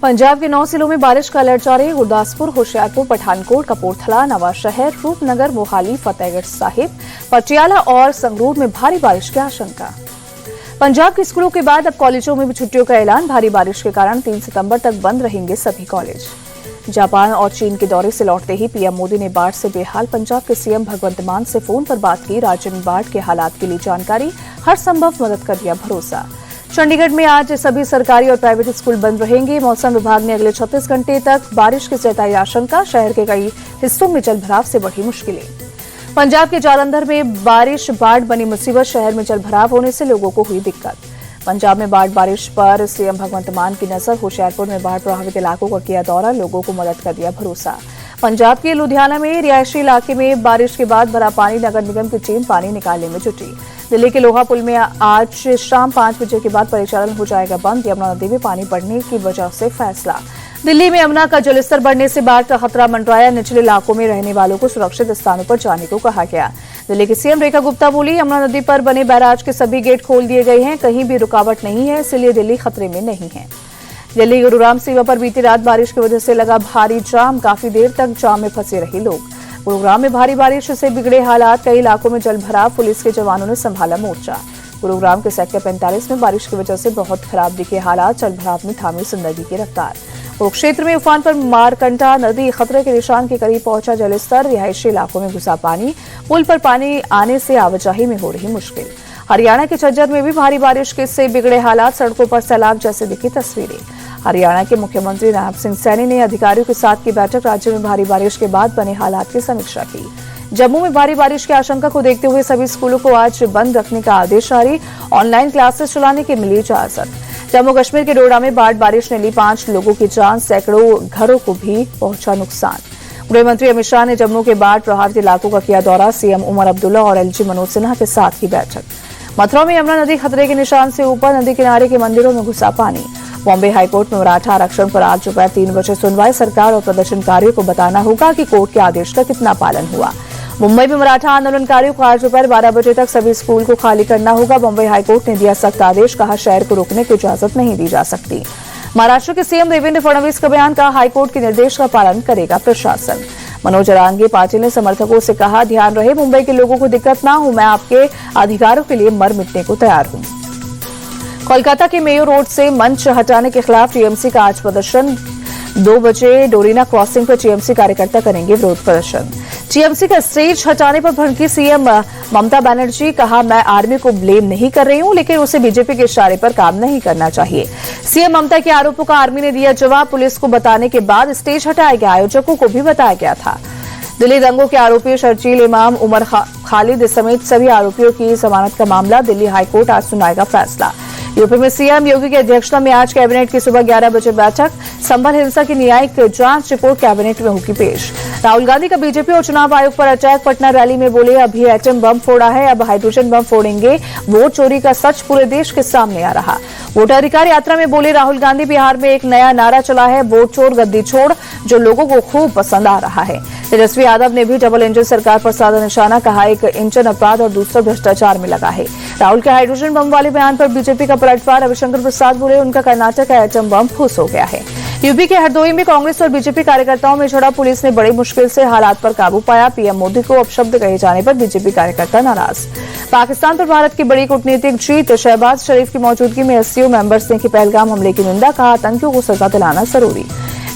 पंजाब के 9 जिलों में बारिश का अलर्ट जारी। गुरदासपुर, होशियारपुर, पठानकोट, कपूरथला, नवांशहर, रूपनगर, मोहाली, फतेहगढ़ साहिब, पटियाला और संगरूर में भारी बारिश की आशंका। पंजाब के स्कूलों के बाद अब कॉलेजों में भी छुट्टियों का ऐलान। भारी बारिश के कारण 3 सितंबर तक बंद रहेंगे सभी कॉलेज। जापान और चीन के दौरे से लौटते ही पीएम मोदी ने बाढ़ से बेहाल पंजाब के सीएम भगवंत मान से फोन पर बात की। राज्य में बाढ़ के हालात के लिए जानकारी, हर संभव मदद का दिया भरोसा। चंडीगढ़ में आज सभी सरकारी और प्राइवेट स्कूल बंद रहेंगे। मौसम विभाग ने अगले 36 घंटे तक बारिश की जताई आशंका। शहर के कई हिस्सों में जलभराव से बढ़ी मुश्किलें। पंजाब के जालंधर में बारिश बाढ़ बनी मुसीबत। शहर में जलभराव होने से लोगों को हुई दिक्कत। पंजाब में बारिश पर सीएम भगवंत मान की नजर। होशियारपुर में बाढ़ प्रभावित इलाकों का किया दौरा, लोगों को मदद का दिया भरोसा। पंजाब के लुधियाना में रिहायशी इलाके में बारिश के बाद भरा पानी, नगर निगम की टीम पानी निकालने में जुटी। दिल्ली के लोहा पुल में आज शाम 5 बजे के बाद परिचालन हो जाएगा बंद। यमुना नदी में पानी बढ़ने की वजह से फैसला। दिल्ली में यमुना का जलस्तर बढ़ने से बाढ़ का खतरा मंडराया। निचले इलाकों में रहने वालों को सुरक्षित स्थानों पर जाने को कहा गया। दिल्ली की सीएम रेखा गुप्ता बोली, यमुना नदी पर बने बैराज के सभी गेट खोल दिए गए हैं, कहीं भी रुकावट नहीं है, इसलिए दिल्ली खतरे में नहीं है। दिल्ली गुरुग्राम सीमा पर बीती रात बारिश की वजह से लगा भारी जाम। काफी देर तक जाम में फंसे रहे लोग। गुरुग्राम में भारी बारिश से बिगड़े हालात, कई इलाकों में जलभराव। पुलिस के जवानों ने संभाला मोर्चा। गुरुग्राम के सेक्टर 45 में बारिश की वजह से बहुत खराब दिखे हालात। जलभराव में थामी जिंदगी की रफ्तार। कुरुक्षेत्र में उफान पर मारकंडा नदी खतरे के निशान के करीब पहुंचा जलस्तर। रिहायशी इलाकों में घुसा पानी। पुल पर पानी आने से आवाजाही में हो रही मुश्किल। हरियाणा के झज्जर में भी भारी बारिश से बिगड़े हालात। सड़कों पर सैलाब जैसे दिखी तस्वीरें। हरियाणा के मुख्यमंत्री नायब सिंह सैनी ने अधिकारियों के साथ की बैठक। राज्य में भारी बारिश के बाद बने हालात की समीक्षा की। जम्मू में भारी बारिश की आशंका को देखते हुए सभी स्कूलों को आज बंद रखने का आदेश जारी। ऑनलाइन क्लासेस चलाने की मिली इजाजत। जम्मू कश्मीर के डोडा में बाढ़ बारिश ने ली 5 लोगों की जान। सैकड़ों घरों को भी पहुंचा नुकसान। गृह मंत्री अमित शाह ने जम्मू के बाढ़ प्रभावित इलाकों का किया दौरा। सीएम उमर अब्दुल्ला और एलजी मनोज सिन्हा के साथ की बैठक। मथुरा में यमुना नदी खतरे के निशान से ऊपर। नदी किनारे के मंदिरों में घुसा पानी। बॉम्बे हाईकोर्ट में मराठा आरक्षण पर आज दोपहर 3 बजे सुनवाई। सरकार और प्रदर्शनकारियों को बताना होगा कि कोर्ट के आदेश का कितना पालन हुआ। मुंबई में मराठा आंदोलनकारियों को आज दोपहर 12 बजे तक सभी स्कूल को खाली करना होगा। बॉम्बे हाईकोर्ट ने दिया सख्त आदेश, कहा शहर को रोकने की इजाजत नहीं दी जा सकती। महाराष्ट्र के सीएम देवेंद्र फडणवीस का बयान, कहा हाईकोर्ट के निर्देश का पालन करेगा प्रशासन। मनोज अरांगे पाटिल ने समर्थकों से कहा, ध्यान रहे मुंबई के लोगों को दिक्कत ना हो, मैं आपके अधिकारों के लिए मर मिटने को तैयार हूं। कोलकाता के मेयो रोड से मंच हटाने के खिलाफ टीएमसी का आज प्रदर्शन। 2 बजे डोरीना क्रॉसिंग पर टीएमसी कार्यकर्ता करेंगे विरोध प्रदर्शन। टीएमसी का स्टेज हटाने पर भड़की सीएम ममता बनर्जी, कहा मैं आर्मी को ब्लेम नहीं कर रही हूं, लेकिन उसे बीजेपी के इशारे पर काम नहीं करना चाहिए। सीएम ममता के आरोपों का आर्मी ने दिया जवाब। पुलिस को बताने के बाद स्टेज हटाया गया, आयोजकों को भी बताया गया था। दिल्ली दंगों के आरोपी शर्जील इमाम, उमर खालिद समेत सभी आरोपियों की जमानत का मामला दिल्ली हाईकोर्ट आज सुनाएगा फैसला। यूपी में सीएम योगी की अध्यक्षता में आज कैबिनेट की सुबह 11 बजे बैठक। संभल हिंसा की न्यायिक जांच रिपोर्ट कैबिनेट में होगी पेश। राहुल गांधी का बीजेपी और चुनाव आयोग पर अटैक। पटना रैली में बोले, अभी एटम बम फोड़ा है, अब हाइड्रोजन बम फोड़ेंगे। वोट चोरी का सच पूरे देश के सामने आ रहा। वोटाधिकार यात्रा में बोले राहुल गांधी, बिहार में एक नया नारा चला है, वोट चोर गद्दी छोड़, जो लोगों को खूब पसंद आ रहा है। तेजस्वी यादव ने भी डबल इंजन सरकार पर साधा निशाना, कहा एक इंजन अपराध और दूसरा भ्रष्टाचार में लगा है। राहुल के हाइड्रोजन बम वाले बयान पर बीजेपी का पलटवार। रविशंकर प्रसाद बोले, उनका कर्नाटक का एटम बम फूस हो गया है। यूपी के हरदोई में कांग्रेस और बीजेपी कार्यकर्ताओं में झड़प। पुलिस ने बड़ी मुश्किल से हालात पर काबू पाया। पीएम मोदी को अपशब्द कहे जाने पर बीजेपी कार्यकर्ता नाराज। पाकिस्तान पर भारत की बड़ी कूटनीतिक जीत। शहबाज शरीफ की मौजूदगी में एससीओ मेंबर्स ने की पहलगाम हमले की निंदा, कहा आतंकियों को सजा दिलाना जरूरी।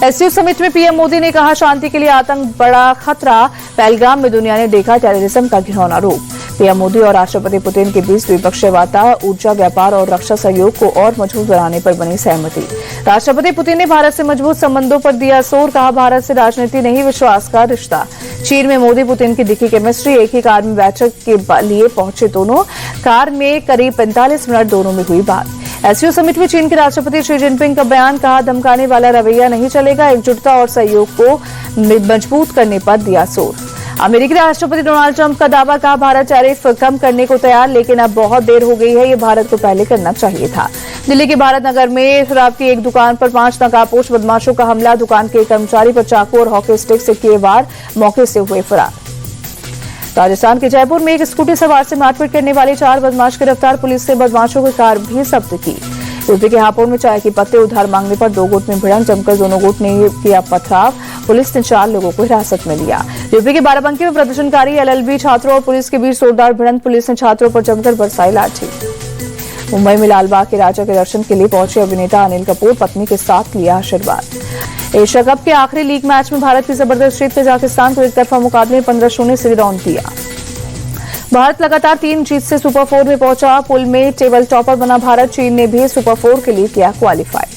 एससीओ समिट में पीएम मोदी ने कहा, शांति के लिए आतंक बड़ा खतरा। पहलगाम में दुनिया ने देखा टेररिज्म का घिनौना रूप। पीएम मोदी और राष्ट्रपति पुतिन के बीच द्विपक्षीय वार्ता। ऊर्जा, व्यापार और रक्षा सहयोग को और मजबूत बनाने पर बनी सहमति। राष्ट्रपति पुतिन ने भारत से मजबूत संबंधों पर दिया जोर, कहा भारत से राजनीति नहीं विश्वास का रिश्ता। चीन में मोदी पुतिन की दिखी केमिस्ट्री। एक ही कार में बैठक के लिए पहुंचे दोनों। कार में करीब 45 मिनट दोनों में हुई बात। एससीओ समिट में चीन के राष्ट्रपति शी जिनपिंग का बयान, कहा धमकाने वाला रवैया नहीं चलेगा, एकजुटता और सहयोग को मजबूत करने पर दिया जोर। अमेरिकी राष्ट्रपति डोनाल्ड ट्रंप का दावा, कहा भारत टैरिफ कम करने को तैयार, लेकिन अब बहुत देर हो गई है, ये भारत को पहले करना चाहिए था। दिल्ली के भारत नगर में शराब की एक दुकान पर 5 नकाबपोश बदमाशों का हमला। दुकान के कर्मचारी पर चाकू और हॉकी स्टिक से किए वार, मौके से हुए फरार। राजस्थान के जयपुर में एक स्कूटी सवार से मारपीट करने वाले 4 बदमाश गिरफ्तार। पुलिस ने बदमाशों की कार भी जब्त की। यूपी के हापुड़ में चाय की पत्ते उधार मांगने पर दो गुट में भिड़ंत जमकर दोनों गुट ने किया पथराव। पुलिस ने 4 लोगों को हिरासत में लिया। यूपी के बाराबंकी में प्रदर्शनकारी एलएलबी छात्रों और पुलिस के बीच जोरदार भिड़ंत। पुलिस ने छात्रों पर जमकर बरसाई लाठी। मुंबई में लालबाग के राजा के दर्शन के लिए पहुंचे अभिनेता अनिल कपूर पत्नी के साथ लिया आशीर्वाद। एशिया कप के आखिरी लीग मैच में भारत की जबरदस्त जीत कजाकिस्तान को एकतरफा मुकाबले 15-0 से रौंद दिया। भारत लगातार 3 जीत से सुपर 4 में पहुंचा। पूल में टेबल टॉपर बना भारत। चीन ने भी सुपर 4 के लिए किया क्वालिफाई।